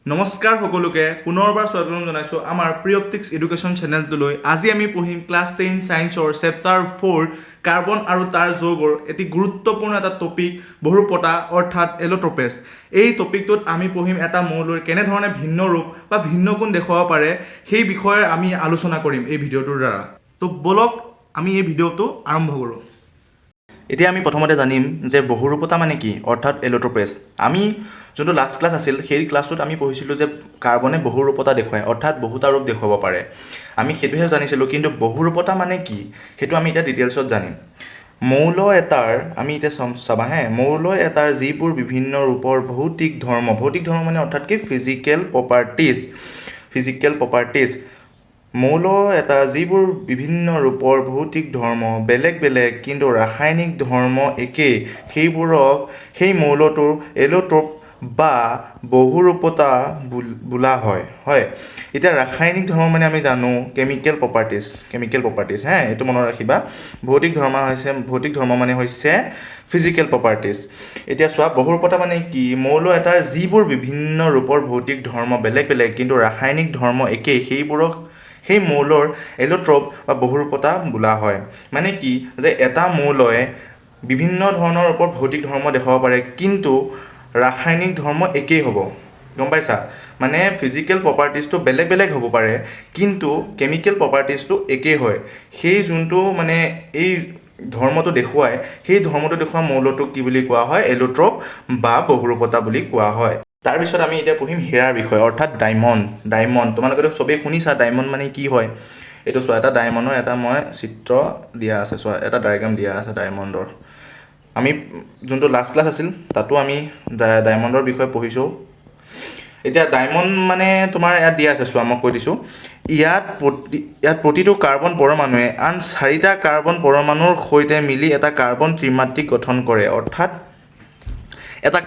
নমস্কাৰ সকলোকে পুনৰবাৰ স্বাগতম জনাইছোঁ আমাৰ প্ৰিঅপ্টিক্স এডুকেশ্যন চেনেলটোলৈ। আজি আমি পঢ়িম ক্লাছ 10 ছায়েন্সৰ চেপ্টাৰ 4 কাৰ্বন আৰু তাৰ যৌগৰ এটি গুৰুত্বপূৰ্ণ এটা টপিক বহুৰূপতা অৰ্থাৎ এলোট্ৰপেছ। এই টপিকটোত আমি পঢ়িম এটা মৌলৰ কেনেধৰণে ভিন্ন ৰূপ বা ভিন্ন গুণ দেখুৱাব পাৰে সেই বিষয়ে আমি আলোচনা কৰিম এই ভিডিঅ'টোৰ দ্বাৰা। তো বলক আমি এই ভিডিঅ'টো আৰম্ভ কৰোঁ। এতিয়া আমি প্ৰথমতে জানিম যে বহুৰূপতা মানে কি অৰ্থাৎ এলোট্ৰপেছ। আমি যোনটো লাষ্ট ক্লাছ আছিল সেই ক্লাছটোত আমি পঢ়িছিলোঁ যে কাৰ্বনে বহুৰূপতা দেখুৱায় অৰ্থাৎ বহুতা ৰূপ দেখুৱাব পাৰে। আমি সেইটোহে জানিছিলোঁ, কিন্তু বহুৰূপতা মানে কি সেইটো আমি এতিয়া ডিটেইলছত জানিম। মৌল এটাৰ আমি এতিয়া চাবা মৌল এটাৰ যিবোৰ বিভিন্ন ৰূপৰ ভৌতিক ধৰ্ম মানে অৰ্থাৎ কি ফিজিকেল প্ৰপাৰ্টিজ মৌল এটা যিবোৰ বিভিন্ন ৰূপৰ ভৌতিক ধৰ্ম বেলেগ বেলেগ কিন্তু ৰাসায়নিক ধৰ্ম একেই, সেইবোৰক সেই মৌলটোৰ এলোট্ৰপ বা বহুৰূপতা বোলা হয়। এতিয়া ৰাসায়নিক ধৰ্ম মানে আমি জানো কেমিকেল প্ৰপাৰ্টিজ এইটো মনত ৰাখিবা। ভৌতিক ধৰ্ম মানে হৈছে ফিজিকেল প্ৰপাৰ্টিজ। এতিয়া চোৱা বহুৰূপতা মানে কি, মৌল এটাৰ যিবোৰ বিভিন্ন ৰূপৰ ভৌতিক ধৰ্ম বেলেগ বেলেগ কিন্তু ৰাসায়নিক ধৰ্ম একেই, সেইবোৰক সেই মৌলৰ এলোট্ৰপ বা বহুৰূপতা বোলা হয়। মানে কি যে এটা মৌলই বিভিন্ন ধৰণৰ ওপৰত ভৌতিক ধৰ্ম দেখুৱাব পাৰে কিন্তু ৰাসায়নিক ধৰ্ম একেই হ'ব, গম পাইছা? মানে ফিজিকেল প্ৰপাৰ্টিজটো বেলেগ বেলেগ হ'ব পাৰে কিন্তু কেমিকেল প্ৰপাৰ্টিজটো একেই হয়। সেই যোনটো মানে এই ধৰ্মটো দেখুৱায় সেই ধৰ্মটো দেখুওৱা মৌলটোক কি বুলি কোৱা হয়? এলোট্ৰপ বা বহুৰূপতা বুলি কোৱা হয়। তাৰপিছত আমি এতিয়া পঢ়িম হীৰাৰ বিষয়ে অৰ্থাৎ ডায়মণ্ড। তোমালোকেতো চবেই শুনিছা ডায়মণ্ড মানে কি হয়। এইটো চোৱা, এটা ডায়মণ্ডৰ এটা মই চিত্ৰ দিয়া আছে, চোৱা এটা ডায়েগ্ৰাম দিয়া আছে ডায়মণ্ডৰ। আমি যোনটো লাষ্ট ক্লাছ আছিল তাতো আমি ডায়মণ্ডৰ বিষয়ে পঢ়িছোঁ। এতিয়া ডায়মণ্ড মানে তোমাৰ ইয়াত দিয়া আছে, চোৱা মই কৈ দিছোঁ। ইয়াত প্ৰতিটো কাৰ্বন পৰমাণুৱে আন 4টা কাৰ্বন পৰমাণুৰ সৈতে মিলি এটা কাৰ্বন ত্ৰিমাত্ৰিক গঠন কৰে। অৰ্থাৎ এটা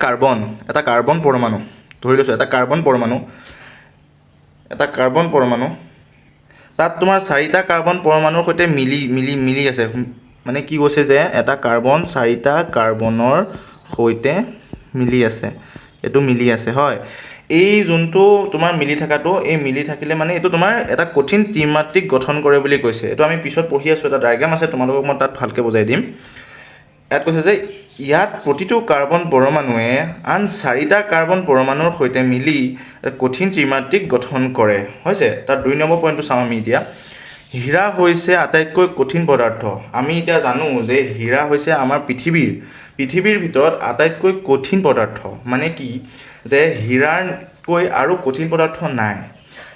কাৰ্বন পৰমাণু ধৰি লৈছোঁ, এটা কাৰ্বন পৰমাণু তাত তোমাৰ 4টা কাৰ্বন পৰমাণুৰ সৈতে মিলি আছে। মানে কি কৈছে যে এটা কাৰ্বন 4টা কাৰ্বনৰ সৈতে মিলি আছে হয়। এই যোনটো তোমাৰ মিলি থাকিলে মানে এইটো তোমাৰ এটা কঠিন ত্ৰিমাত্ৰিক গঠন কৰে বুলি কৈছে। এইটো আমি পিছত পঢ়ি আছোঁ, এটা ডায়েগ্ৰাম আছে, তোমালোকক মই তাত ভালকৈ বুজাই দিম। ইয়াত কৈছে যে ইয়াত প্ৰতিটো কাৰ্বন পৰমাণুৱে আন 4টা কাৰ্বন পৰমাণুৰ সৈতে মিলি কঠিন ত্ৰিমাত্ৰিক গঠন কৰে হৈছে। তাত 2 নম্বৰ পইণ্টটো চাওঁ আমি এতিয়া। হীৰা হৈছে আটাইতকৈ কঠিন পদাৰ্থ। আমি এতিয়া জানো যে হীৰা হৈছে আমাৰ পৃথিৱীৰ ভিতৰত আটাইতকৈ কঠিন পদাৰ্থ। মানে কি যে হীৰাতকৈ আৰু কঠিন পদাৰ্থ নাই।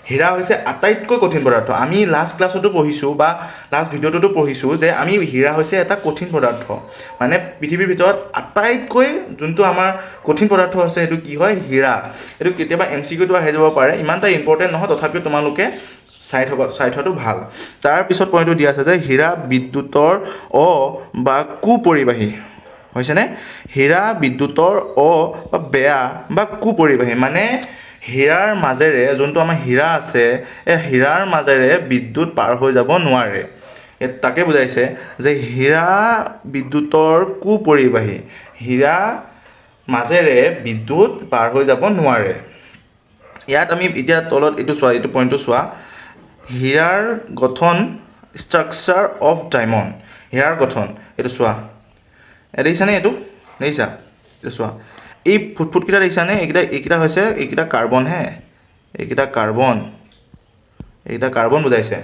হীৰা হৈছে আটাইতকৈ কঠিন পদাৰ্থ। আমি লাষ্ট ক্লাছতো পঢ়িছোঁ বা লাষ্ট ভিডিঅ'টোতো পঢ়িছোঁ যে হীৰা হৈছে এটা কঠিন পদাৰ্থ। মানে পৃথিৱীৰ ভিতৰত আটাইতকৈ যোনটো আমাৰ কঠিন পদাৰ্থ আছে সেইটো কি হয়? হীৰা। এইটো কেতিয়াবা MCQটো আহি যাব পাৰে, ইমান এটা ইম্পৰ্টেণ্ট নহয়, তথাপিও তোমালোকে চাই থোৱাটো ভাল। তাৰপিছত পইণ্টটো দিয়া আছে যে হীৰা বিদ্যুতৰ বা কুপৰিবাহী হৈছেনে? হীৰা বিদ্যুতৰ বা বেয়া বা কুপৰিবাহী। মানে হীৰাৰ মাজেৰে যোনটো আমাৰ হীৰা আছে, এই হীৰাৰ মাজেৰে বিদ্যুৎ পাৰ হৈ যাব নোৱাৰে। তাকে বুজাইছে যে হীৰা বিদ্যুতৰ কুপৰিবাহী, হীৰা মাজেৰে বিদ্যুৎ পাৰ হৈ যাব নোৱাৰে। ইয়াত আমি এতিয়া তলত এইটো পইণ্টটো চোৱা। হীৰাৰ গঠন ষ্ট্ৰাকচাৰ অফ ডায়মণ্ড। হীৰাৰ গঠন এইটো চোৱা, দেখিছানে? এইটো চোৱা, এই ফুটকেইটা দেখিছানে? এইকেইটা হৈছে কাৰ্বন এইকেইটা কাৰ্বন বুজাইছে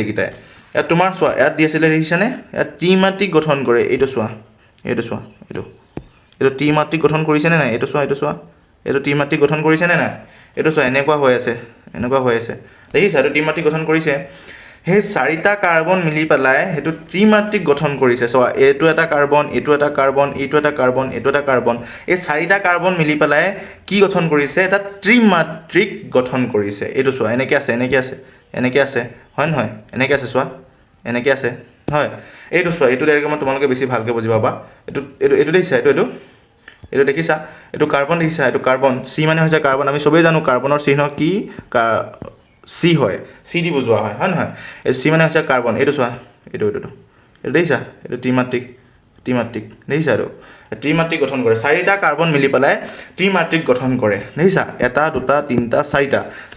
এইকেইটাই। ইয়াত তোমাৰ চোৱা, ইয়াত দি আছিলে দেখিছানে? ইয়াত ত্ৰিমাত্ৰিক গঠন কৰে। এইটো চোৱা এইটো ত্ৰিমাত্ৰিক গঠন কৰিছেনে নাই? এইটো চোৱা এইটো ত্ৰিমাত্ৰিক গঠন কৰিছেনে নাই? এইটো চোৱা এনেকুৱা হৈ আছে দেখিছা? এইটো ত্ৰিমাত্ৰিক গঠন কৰিছে। সেই 4টা কাৰ্বন মিলি পেলাই সেইটো ত্ৰিমাত্ৰিক গঠন কৰিছে। চোৱা, এইটো এটা কাৰ্বন, এইটো এটা কাৰ্বন, এইটো এটা কাৰ্বন, এইটো এটা কাৰ্বন। এই 4টা কাৰ্বন মিলি পেলাই কি গঠন কৰিছে? এটা ত্ৰিমাত্ৰিক গঠন কৰিছে। এইটো চোৱা, এনেকৈ আছে হয় নহয়? এনেকৈ আছে, চোৱা এনেকৈ আছে হয়। এইটো চোৱা, এইটো ডায়েগ্ৰামত তোমালোকে বেছি ভালকৈ বুজি পাবা। এইটো দেখিছা? এইটো দেখিছা? এইটো কাৰ্বন দেখিছা? এইটো কাৰ্বন। চি মানে হৈছে কাৰ্বন। আমি চবেই জানো কাৰ্বনৰ চিহ্ন কি? চি হয়, চি দি বুজোৱা হয় নহয়? এই চি মানে হৈছে কাৰ্বন। এইটো চোৱা, এইটো দেখিছা? এইটো ত্ৰিমাত্ৰিক দেখিছা আৰু ত্ৰিমাত্ৰিক গঠন কৰে চাৰিটা কাৰ্বন মিলি পেলাই ত্ৰিমাত্ৰিক গঠন কৰে দেখিছা এটা দুটা তিনিটা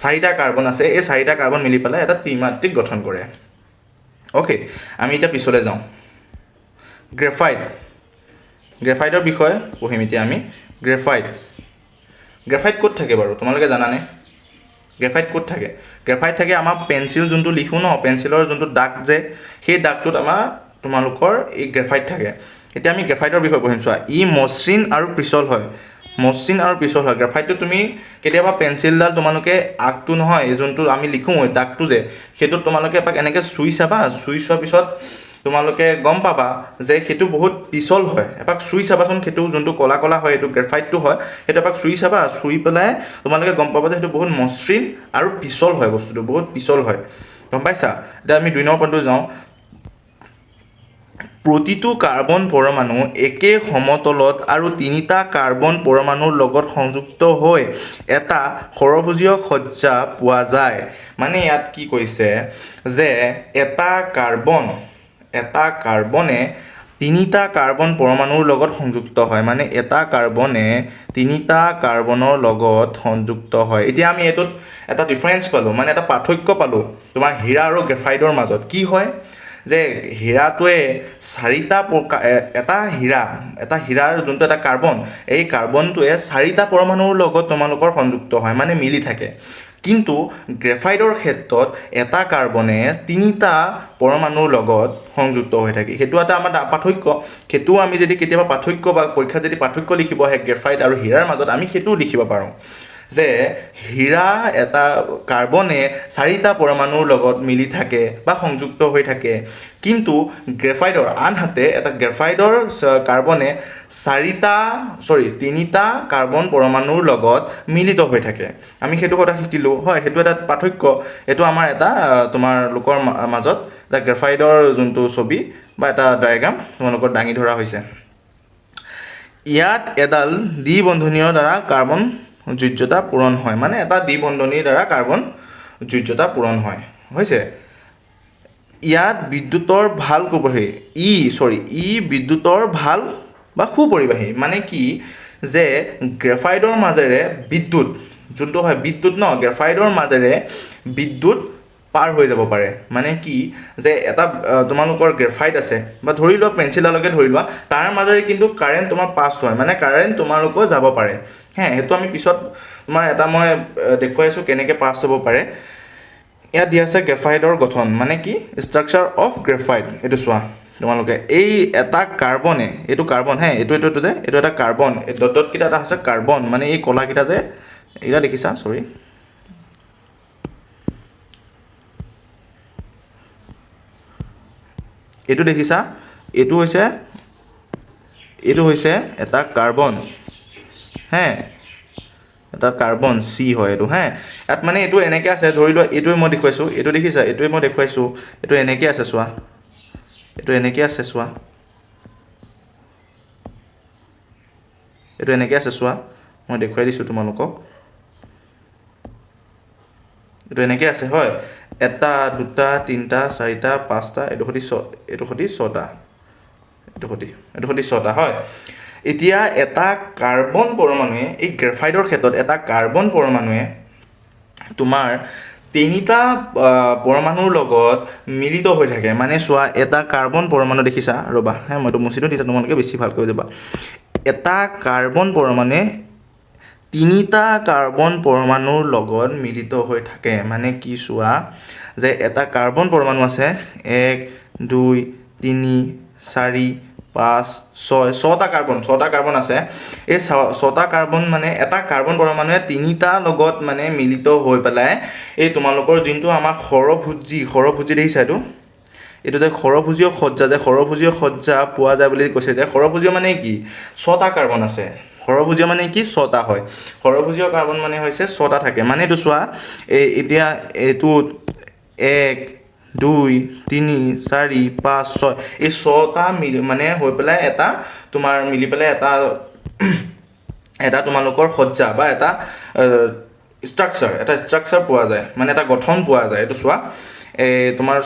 চাৰিটা কাৰ্বন আছে এই চাৰিটা কাৰ্বন মিলি পেলাই এটা ত্ৰিমাত্ৰিক গঠন কৰে অ'কে আমি এতিয়া পিছলৈ যাওঁ গ্ৰেফাইটৰ বিষয়ে পঢ়িম এতিয়া আমি গ্ৰেফাইট ক'ত থাকে বাৰু তোমালোকে জানানে গ্ৰেফাইট ক'ত থাকে গ্ৰেফাইট থাকে আমাৰ পেঞ্চিল যোনটো লিখোঁ ন পেঞ্চিলৰ যোনটো দাগ যে সেই দাগটোত আমাৰ তোমালোকৰ এই গ্ৰেফাইট থাকে এতিয়া আমি গ্ৰেফাইটৰ বিষয়ে পঢ়িম চোৱা ই মসৃণ আৰু পিছল হয় গ্ৰেফাইটটো তুমি কেতিয়াবা পেঞ্চিলডাল তোমালোকে আগটো নহয় এই যোনটো আমি লিখোঁ দাগটো যে সেইটোত তোমালোকে এপাক এনেকৈ চুই চাবা চুই চোৱাৰ পিছত তোমালোকে গম পাবা যে সেইটো বহুত পিছল হয় এপাক চুই চাবাচোন সেইটো যোনটো কলা কলা হয় এইটো গ্ৰেফাইটটো হয় সেইটো এপাক চুই চাবা চুই পেলাই তোমালোকে গম পাবা যে সেইটো বহুত মসৃণ আৰু পিছল হয় বস্তুটো বহুত পিছল হয় গম পাইছা এতিয়া আমি 2 নম্বৰ পইণ্টটো যাওঁ প্ৰতিটো কাৰ্বন পৰমাণু একে সমতলত আৰু তিনিটা কাৰ্বন পৰমাণুৰ লগত সংযুক্ত হৈ এটা সৰভুজীয় সজ্জা পোৱা যায় মানে ইয়াত কি কৈছে যে এটা কাৰ্বনে তিনিটা কাৰ্বন পৰমাণুৰ লগত সংযুক্ত হয় মানে এটা কাৰ্বনে তিনিটা কাৰ্বনৰ লগত সংযুক্ত হয় এতিয়া আমি এইটোত এটা ডিফাৰেঞ্চ পালোঁ মানে এটা পাৰ্থক্য পালোঁ তোমাৰ হীৰা আৰু গ্ৰেফাইটৰ মাজত কি হয় যে হীৰাটোৱে চাৰিটা এটা হীৰাৰ যোনটো এটা কাৰ্বন এই কাৰ্বনটোৱে চাৰিটা পৰমাণুৰ লগত তোমালোকৰ সংযুক্ত হয় মানে মিলি থাকে কিন্তু গ্ৰেফাইটৰ ক্ষেত্ৰত এটা কাৰ্বনে তিনিটা পৰমাণুৰ লগত সংযুক্ত হৈ থাকে সেইটো এটা আমাৰ পাৰ্থক্য সেইটো আমি যদি কেতিয়াবা পাৰ্থক্য বা পৰীক্ষাত যদি পাৰ্থক্য লিখিব আহে গ্ৰেফাইট আৰু হীৰাৰ মাজত আমি সেইটোও লিখিব পাৰোঁ যে হীৰা এটা কাৰ্বনে চাৰিটা পৰমাণুৰ লগত মিলি থাকে বা সংযুক্ত হৈ থাকে কিন্তু আনহাতে এটা গ্ৰেফাইটৰ কাৰ্বনে তিনিটা কাৰ্বন পৰমাণুৰ লগত মিলিত হৈ থাকে আমি সেইটো কথা শিকিলোঁ হয় সেইটো এটা পাৰ্থক্য এইটো আমাৰ এটা তোমালোকৰ মাজত এটা গ্ৰেফাইটৰ যোনটো ছবি বা এটা ডায়েগ্ৰাম তোমালোকৰ দাঙি ধৰা হৈছে ইয়াত এডাল দ্বিবন্ধনীয় দ্বাৰা কাৰ্বন যোজ্যতা পূৰণ হয় মানে এটা দ্বিবন্ধনীৰ দ্বাৰা কাৰ্বন যোজ্যতা পূৰণ হয় হৈছে ইয়াত বিদ্যুতৰ ভাল বিদ্যুতৰ ভাল বা সুপৰিবাহী মানে কি যে গ্ৰেফাইটৰ মাজেৰে বিদ্যুৎ যোনটো হয় বিদ্যুৎ ন গ্ৰেফাইটৰ মাজেৰে বিদ্যুৎ পাৰ হৈ যাব পাৰে মানে কি যে এটা তোমালোকৰ গ্ৰেফাইট আছে বা ধৰি লোৱা পেঞ্চিললৈকে ধৰি লোৱা তাৰ মাজেৰে কিন্তু কাৰেণ্ট তোমাৰ পাছ হয় মানে কাৰেণ্ট তোমালোকৰ যাব পাৰে সেইটো আমি পিছত তোমাৰ এটা মই দেখুৱাইছোঁ কেনেকৈ পাছ হ'ব পাৰে ইয়াত দিয়া আছে গ্ৰেফাইটৰ গঠন মানে কি ষ্ট্ৰাকচাৰ অফ গ্ৰেফাইট এইটো চোৱা তোমালোকে এই এটা কাৰ্বনে এইটো কাৰ্বন এইটো এটা কাৰ্বন এই ডটকেইটা এটা হৈছে কাৰ্বন মানে এই কলাকেইটা যে এইকেইটা দেখিছা এইটো দেখিছা এইটো হৈছে এটা কাৰ্বন এটা কাৰ্বন চি হয় এইটো ইয়াত মানে এইটো এনেকৈ আছে ধৰি লোৱা এইটোৱে মই দেখুৱাইছোঁ এইটো দেখিছা এইটোৱে মই দেখুৱাইছোঁ এইটো এনেকৈ আছে চোৱা এইটো এনেকৈ আছে চোৱা মই দেখুৱাই দিছোঁ তোমালোকক এইটো এনেকৈ আছে হয় এটা দুটা তিনিটা চাৰিটা পাঁচটা এইটো সৈতে ছটা হয় এতিয়া এটা কাৰ্বন পৰমাণুৱে এই গ্ৰেফাইটৰ ক্ষেত্ৰত এটা কাৰ্বন পৰমাণুৱে তোমাৰ তিনিটা পৰমাণুৰ লগত মিলিত হৈ থাকে মানে চোৱা এটা কাৰ্বন পৰমাণু দেখিছা ৰ'বা মইতো মুচিটো তেতিয়া তোমালোকে বেছি ভালকৈ যাবা এটা কাৰ্বন পৰমাণুৱে তিনিটা কাৰ্বন পৰমাণুৰ লগত মিলিত হৈ থাকে মানে কি চোৱা যে এটা কাৰ্বন পৰমাণু আছে 1 2 3 4 5 6 ছটা কাৰ্বন আছে এই ছটা কাৰ্বন মানে এটা কাৰ্বন পৰমাণুৱে তিনিটা লগত মানে মিলিত হৈ পেলাই এই তোমালোকৰ যোনটো আমাৰ সৰভুজি দেখিছা এইটো যে সৰভুজীয় সজ্জা পোৱা যায় বুলি কৈছে যে সৰভুজীয় মানে কি ছটা কাৰ্বন আছে সৰভুজীয় মানে কি ছটা হয় সৰভুজীয় কাৰ্বন মানে হৈছে ছটা থাকে মানে এইটো চোৱা এতিয়া এইটো 1 2 3 4 5 6 এই ছটা মানে হৈ পেলাই এটা তোমাৰ মিলি পেলাই এটা তোমালোকৰ সজ্জা বা এটা ষ্ট্ৰাকচাৰ পোৱা যায় মানে এটা গঠন পোৱা যায় এইটো চোৱা তোমাৰ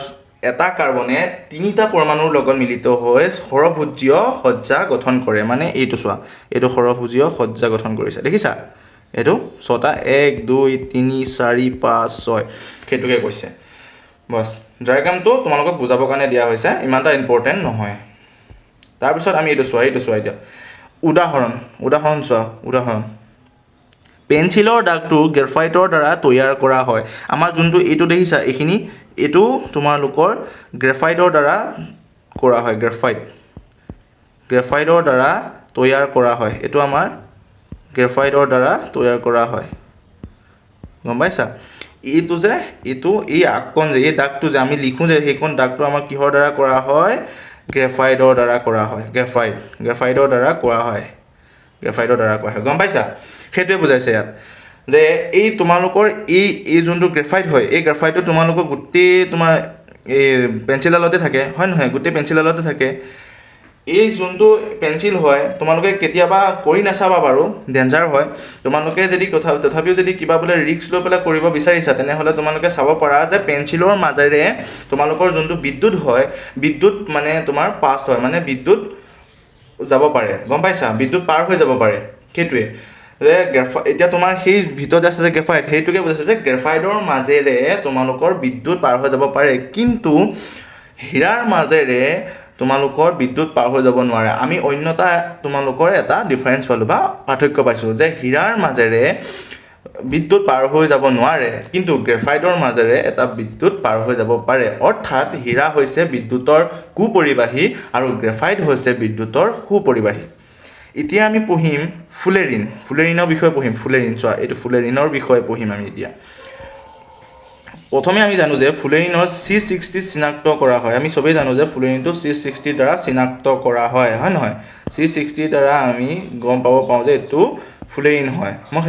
এটা কাৰ্বনে তিনিটা পৰমাণুৰ লগত মিলিত হৈ সৰভুজীয় সজ্জা গঠন কৰে মানে এইটো চোৱা এইটো সৰভুজীয় সজ্জা গঠন কৰিছে দেখিছা এইটো ছটা 1 2 3 4 5 6 সেইটোকে কৈছে বস ডায়াগ্ৰামটো তোমালোকক বুজাবৰ কাৰণে দিয়া হৈছে ইমানটা ইম্পৰ্টেণ্ট নহয় তাৰপিছত আমি এইটো চোৱা এতিয়া উদাহৰণ চোৱা উদাহৰণ পেন্সিলৰ দাগটো গ্ৰেফাইটৰ দ্বাৰা তৈয়াৰ কৰা হয় আমাৰ যোনটো এইটো দেখিছা এইখিনি এইটো তোমালোকৰ গ্ৰেফাইটৰ দ্বাৰা কৰা হয় গ্ৰেফাইটৰ দ্বাৰা তৈয়াৰ কৰা হয় এইটো আমাৰ গ্ৰেফাইটৰ দ্বাৰা তৈয়াৰ কৰা হয় গম পাইছা এইটো যে এইটো এই আকন যে এই দাগটো যে আমি লিখো যে সেইখন দাগটো আমাৰ কিহৰ দ্বাৰা কৰা হয় গ্ৰেফাইটৰ দ্বাৰা কৰা হয় গ্ৰেফাইটৰ দ্বাৰা কৰা হয় গম পাইছা সেইটোৱে বুজাইছে ইয়াত যে এই তোমালোকৰ এই যোনটো গ্ৰেফাইট হয় এই গ্ৰেফাইটটো তোমালোকৰ গোটেই তোমাৰ এই পেন্সিলতে থাকে হয় নহয় গোটেই পেন্সিলতে থাকে এই যোনটো পেন্সিল হয় তোমালোকে কেতিয়াবা কৰি নাচাবা বাৰু ডেঞ্জাৰ হয় তোমালোকে যদি তথাপিও যদি কিবা বোলে ৰিস্ক লৈ পেলাই কৰিব বিচাৰিছা তেনেহ'লে তোমালোকে চাব পাৰা যে পেন্সিলৰ মাজেৰে তোমালোকৰ যোনটো বিদ্যুৎ মানে তোমাৰ পাছ হয় মানে বিদ্যুৎ যাব পাৰে গম পাইছা বিদ্যুৎ পাৰ হৈ যাব পাৰে সেইটোৱে যে এতিয়া তোমাৰ সেই ভিতৰত আছে যে গ্ৰেফাইট সেইটোকে বুজাইছে যে গ্ৰেফাইটৰ মাজেৰে তোমালোকৰ বিদ্যুৎ পাৰ হৈ যাব পাৰে কিন্তু হীৰাৰ মাজেৰে তোমালোকৰ বিদ্যুৎ পাৰ হৈ যাব নোৱাৰে আমি অন্যতা তোমালোকৰ এটা ডিফাৰেন্স পালোঁ বা পাৰ্থক্য পাইছোঁ যে হীৰাৰ মাজেৰে বিদ্যুৎ পাৰ হৈ যাব নোৱাৰে কিন্তু গ্ৰেফাইটৰ মাজেৰে এটা বিদ্যুৎ পাৰ হৈ যাব পাৰে অৰ্থাৎ হীৰা হৈছে বিদ্যুতৰ কুপৰিবাহী আৰু গ্ৰেফাইট হৈছে বিদ্যুতৰ সুপৰিবাহী এতিয়া আমি পঢ়িম ফুলেৰিনৰ বিষয়ে পঢ়িম চোৱা এইটো ফুলেৰিনৰ বিষয়ে পঢ়িম আমি এতিয়া প্ৰথমে আমি জানো যে ফুলেৰিনৰ C60 চিনাক্ত কৰা হয় আমি সবেই জানো যে ফুলেৰিনটো C60 দ্বাৰা চিনাক্ত কৰা হয় নহয় C60 দ্বাৰা আমি গম পাওঁ যে এইটো ফুলেৰিন হয় মই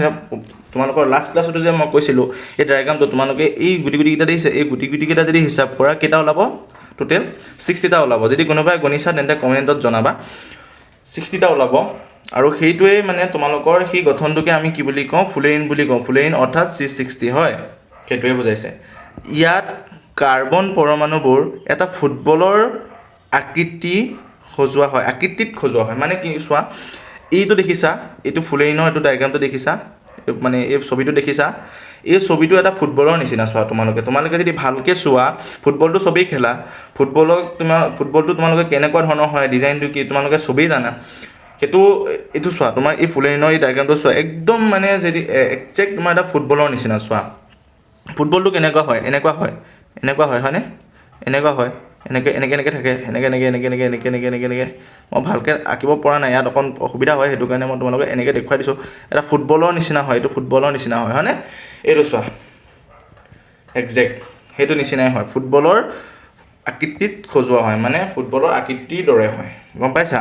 তোমালোকৰ লাষ্ট ক্লাছতো যে মই কৈছিলোঁ এই ডায়াগ্ৰামটো তোমালোকে এই গুটিকেইটা দেখিছে এই গুটিকেইটা যদি হিচাপ কৰা কেইটা ওলাব টোটেল 60টা ওলাব যদি কোনোবাই গণিছা তেন্তে কমেণ্টত জনাবা 60টা ওলাব আৰু সেইটোৱে মানে তোমালোকৰ সেই গঠনটোকে আমি কি বুলি কওঁ ফুলেৰিন অৰ্থাৎ C60 হয় সেইটোৱে বুজাইছে ইয়াত কাৰ্বন পৰমাণুবোৰ এটা ফুটবলৰ আকৃতিত সজোৱা হয় মানে কি চোৱা এইটো দেখিছা এইটো ফুলেৰিনৰ এইটো ডায়াগ্ৰামটো দেখিছা মানে এই ছবিটো দেখিছা এই ছবিটো এটা ফুটবলৰ নিচিনা চোৱা তোমালোকে যদি ভালকৈ চোৱা ফুটবলটো সবেই খেলা ফুটবলটো তোমালোকে কেনেকুৱা ধৰণৰ হয় ডিজাইনটো কি তোমালোকে সবেই জানা এইটো চোৱা তোমাৰ এই ফুলেৰিনৰ এই ডায়াগ্ৰামটো চোৱা একদম মানে যদি একজেক্ট তোমাৰ এটা ফুটবলৰ নিচিনা চোৱা ফুটবলটো কেনেকুৱা হয় এনেকুৱা হয় হয়নে এনেকুৱা হয় এনেকৈ থাকে এনেকৈ মই ভালকৈ আঁকিব পৰা নাই ইয়াত অকণ অসুবিধা হয় সেইটো কাৰণে মই তোমালোকে এনেকৈ দেখুৱাই দিছোঁ এটা ফুটবলৰ নিচিনা হয় এইটো ফুটবলৰ নিচিনা হয় হয়নে এইটো চোৱা একজেক্ট সেইটো নিচিনাই হয় ফুটবলৰ আকৃতিত সজোৱা হয় মানে ফুটবলৰ আকৃতিৰ দৰে হয় গম পাইছা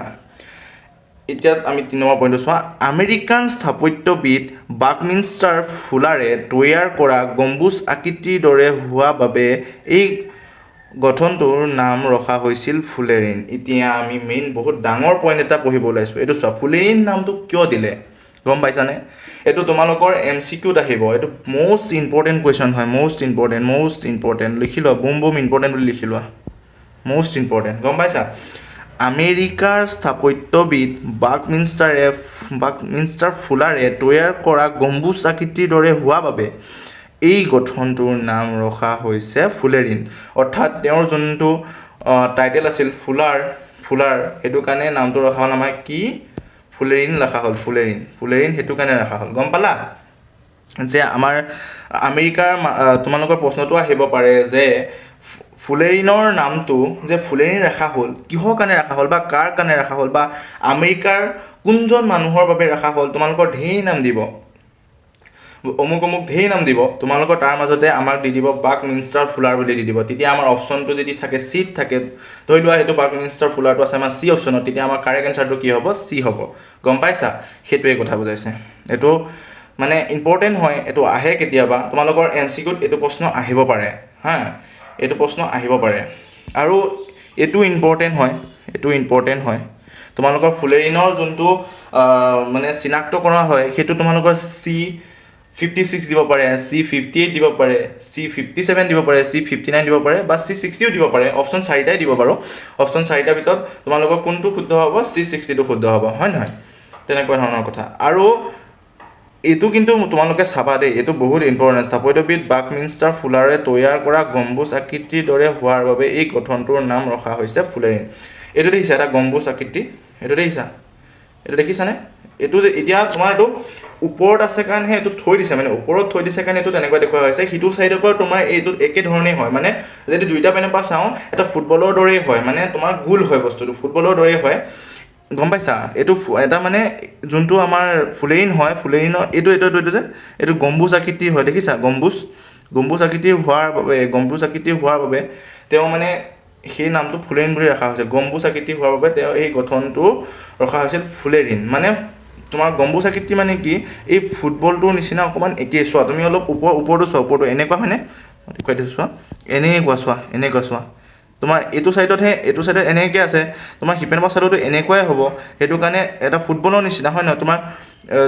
এতিয়া আমি 3 নম্বৰ পইণ্টটো চোৱা আমেৰিকান স্থাপত্যবিদ বাকমিনষ্টাৰ ফুলাৰে তৈয়াৰ কৰা গম্বুজ আকৃতিৰ দৰে হোৱা বাবে এই গঠনটোৰ নাম ৰখা হৈছিল ফুলেৰিন এতিয়া আমি মেইন বহুত ডাঙৰ পইণ্ট এটা পঢ়িব ওলাইছোঁ এইটো চোৱা ফুলেৰিন নামটো কিয় দিলে গম পাইছানে এইটো তোমালোকৰ MCQত আহিব এইটো মোষ্ট ইম্পৰ্টেণ্ট কুৱেশ্যন হয় মোষ্ট ইম্পৰ্টেণ্ট লিখি লোৱা বুম ইম্পৰ্টেণ্ট বুলি লিখি লোৱা মোষ্ট ইম্পৰ্টেণ্ট গম পাইছা আমেৰিকাৰ স্থাপত্যবিদ বাকমিনষ্টাৰ ফুলাৰে তৈয়াৰ কৰা গম্বুজ আকৃতিৰ দৰে হোৱা বাবে এই গঠনটোৰ নাম ৰখা হৈছে ফুলেৰিন অৰ্থাৎ তেওঁৰ যোনটো টাইটেল আছিল ফুলাৰ সেইটো কাৰণে নামটো ৰখা হ'ল আমাৰ কি ফুলেৰিন ৰখা হ'ল ফুলেৰিন সেইটো কাৰণে ৰখা হ'ল গম পালা যে আমাৰ আমেৰিকাৰ তোমালোকৰ প্ৰশ্নটো আহিব পাৰে যে ফুলেৰিনৰ নামটো যে ফুলেৰিন ৰাখা হ'ল কিহৰ কাৰণে ৰাখা হ'ল বা কাৰ কাৰণে ৰাখা হ'ল বা আমেৰিকাৰ কোনজন মানুহৰ বাবে ৰাখা হ'ল তোমালোকৰ ঢেৰ নাম দিব অমুক ঢেৰ নাম দিব তোমালোকৰ তাৰ মাজতে আমাক দি দিব বাকমিনষ্টাৰ ফুলাৰ বুলি দি দিব তেতিয়া আমাৰ অপশ্যনটো যদি থাকে চিত থাকে ধৰি লোৱা সেইটো বাকমিনষ্টাৰ ফুলাৰটো আছে আমাৰ চি অপশ্যনত তেতিয়া আমাৰ কাৰেক্ট এনচাৰটো কি হ'ব চি হ'ব গম পাইছা সেইটোৱে কথা বুজাইছে এইটো মানে ইম্পৰ্টেণ্ট হয় এইটো আহে কেতিয়াবা তোমালোকৰ MCQত এইটো প্ৰশ্ন আহিব পাৰে হা এইটো প্ৰশ্ন আহিব পাৰে আৰু এইটো ইম্পৰ্টেণ্ট হয় তোমালোকৰ ফুলেৰিনৰ যোনটো মানে চিনাক্ত কৰা হয় সেইটো তোমালোকৰ 56 দিব পাৰে, C58 দিব পাৰে, C57 দিব পাৰে, C59 দিব পাৰে বা C60ও দিব পাৰে। অপশ্যন 4টাই দিব বাৰু। অপশ্যন 4টাৰ ভিতৰত তোমালোকৰ কোনটো শুদ্ধ হ'ব? C60টো শুদ্ধ হ'ব, হয় নহয়? তেনেকুৱা ধৰণৰ কথা। আৰু এইটো কিন্তু তোমালোকে চাবা দেই, এইটো বহুত ইম্পৰ্টেণ্ট। স্থাপত্যবিদ বাকমিনষ্টাৰ ফুলাৰে তৈয়াৰ কৰা গম্বুজ আকৃতিৰ দৰে হোৱাৰ বাবে এই গঠনটোৰ নাম ৰখা হৈছে ফুলেৰিন। এইটো দেখিছা এটা গম্বুজ আকৃতি, এইটো দেখিছা? এইটো দেখিছানে? এইটো যে এতিয়া তোমাৰ এইটো ওপৰত আছে কাৰণেহে এইটো থৈ দিছে, মানে ওপৰত থৈ দিছে কাৰণে এইটো তেনেকুৱা দেখুওৱা হৈছে। সিটো চাইডৰ পৰা তোমাৰ এইটো একে ধৰণেই হয়, মানে যদি দুইটা পেনৰ পৰা চাওঁ এটা ফুটবলৰ দৰেই হয়, মানে তোমাৰ গোল হয় বস্তুটো, ফুটবলৰ দৰেই হয়, গম পাইছা? এইটো এটা মানে যোনটো আমাৰ ফুলেৰিন হয়, ফুলেৰিনৰ এইটো যে এইটো গম্বুজ আকৃতিৰ হয়, দেখিছা? গম্বুজ আকৃতিৰ হোৱাৰ বাবে তেওঁ মানে সেই নামটো ফুলেৰিন বুলি ৰখা হৈছিল। গম্বুজ আকৃতি হোৱাৰ বাবে তেওঁ এই গঠনটো ৰখা হৈছিল ফুলেৰিন। মানে তোমাৰ গম্বুজ আকৃতি মানে কি? এই ফুটবলটোৰ নিচিনা অকণমান একেই। চোৱা তুমি অলপ ওপৰটো চোৱা, ওপৰটো এনেকুৱা হয়নে? দেখুৱাই দিছোঁ চোৱা, এনেকুৱা চোৱা। তোমাৰ এইটো চাইডত এনেকৈ আছে, তোমাৰ সিপেনৰ চাইডতো এনেকুৱাই হ'ব। সেইটো কাৰণে এটা ফুটবলৰ নিচিনা হয় নহয়?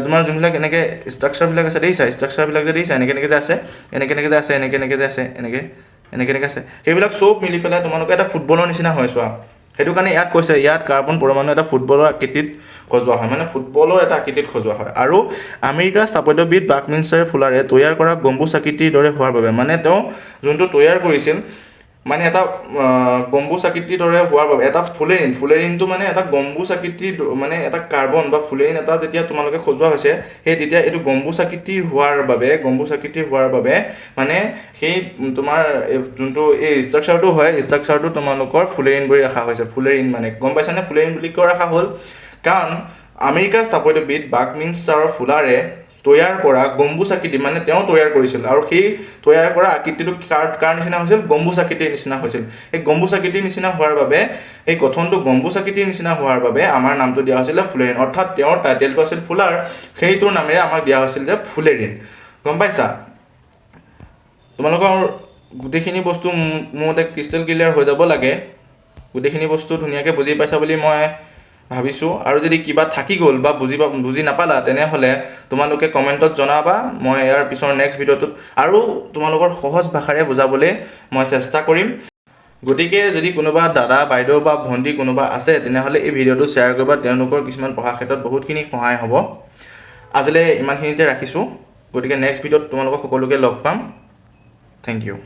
তোমাৰ যোনবিলাক এনেকৈ ষ্ট্ৰাকচাৰবিলাক আছে দেখিছা? ষ্ট্ৰাকচাৰবিলাক যে দেখিছা? এনেকৈ যে আছে, এনেকৈ যে আছে, এনেকৈ আছে, সেইবিলাক চব মিলি পেলাই তোমালোকে এটা ফুটবলৰ নিচিনা হয় চোৱা। সেইটো কাৰণে ইয়াত কৈছে, ইয়াত কাৰ্বন পৰমাণু এটা ফুটবলৰ আকৃতিত সজোৱা হয়, মানে ফুটবলৰ এটা আকৃতিত সজোৱা হয়। আৰু আমেৰিকাৰ স্থাপত্যবিদ বাকমিনষ্টাৰ ফুলাৰে তৈয়াৰ কৰা গম্বুজ আকৃতিৰ দৰে হোৱাৰ বাবে, মানে তেওঁ যোনটো তৈয়াৰ কৰিছিল, মানে এটা গম্বুজ আকৃতিৰ দৰে হোৱাৰ বাবে এটা ফুলেৰিনটো মানে এটা গম্বুজ আকৃতিৰ, মানে এটা কাৰ্বন বা ফুলেৰিন এটা যেতিয়া তোমালোকে সজোৱা হৈছে, সেই তেতিয়া এইটো গম্বুজ আকৃতিৰ হোৱাৰ বাবে মানে সেই তোমাৰ যোনটো এই ষ্ট্ৰাকচাৰটো হয়, ষ্ট্ৰাকচাৰটো তোমালোকৰ ফুলেৰিন বুলি ৰখা হৈছে। ফুলেৰিন মানে গম পাইছানে? ফুলেৰিন বুলি কিয় ৰখা হ'ল? কাৰণ আমেৰিকাৰ স্থাপত্যবিদ বাকমিনষ্টাৰ ফুলাৰে তৈয়াৰ কৰা গম্বুজ আকৃতি, মানে তেওঁ তৈয়াৰ কৰিছিল, আৰু সেই তৈয়াৰ কৰা আকৃতিটো কাৰ নিচিনা হৈছিল? গম্বুজ আকৃতিৰ নিচিনা হৈছিল। এই গম্বুজ আকৃতিৰ নিচিনা হোৱাৰ বাবে, এই গঠনটো গম্বুজ আকৃতিৰ নিচিনা হোৱাৰ বাবে আমাৰ নামটো দিয়া হৈছিলে ফুলেৰিন। অৰ্থাৎ তেওঁৰ টাইটেলটো আছিল ফুলাৰ, সেইটোৰ নামেৰে আমাক দিয়া হৈছিল যে ফুলেৰিন। গম পাইছা? তোমালোকৰ গোটেইখিনি বস্তু মোৰ মতে ক্ৰিষ্টেল ক্লিয়াৰ হৈ যাব লাগে। গোটেইখিনি বস্তু ধুনীয়াকৈ বুজি পাইছা বুলি মই ভাবিছোঁ। আৰু যদি কিবা থাকি গ'ল বা বুজি নাপালা, তেনেহ'লে তোমালোকে কমেণ্টত জনাবা। মই ইয়াৰ পিছৰ নেক্সট ভিডিঅ'টোত আৰু তোমালোকৰ সহজ ভাষাৰে বুজাবলৈ মই চেষ্টা কৰিম। গতিকে যদি কোনোবা দাদা, বাইদেউ বা ভণ্টি কোনোবা আছে, তেনেহ'লে এই ভিডিঅ'টো শ্বেয়াৰ কৰিবা। তেওঁলোকৰ কিছুমান পঢ়াৰ ক্ষেত্ৰত বহুতখিনি সহায় হ'ব। আজিলৈ ইমানখিনিতে ৰাখিছোঁ। গতিকে নেক্সট ভিডিঅ'ত তোমালোকক সকলোকে লগ পাম। Thank U.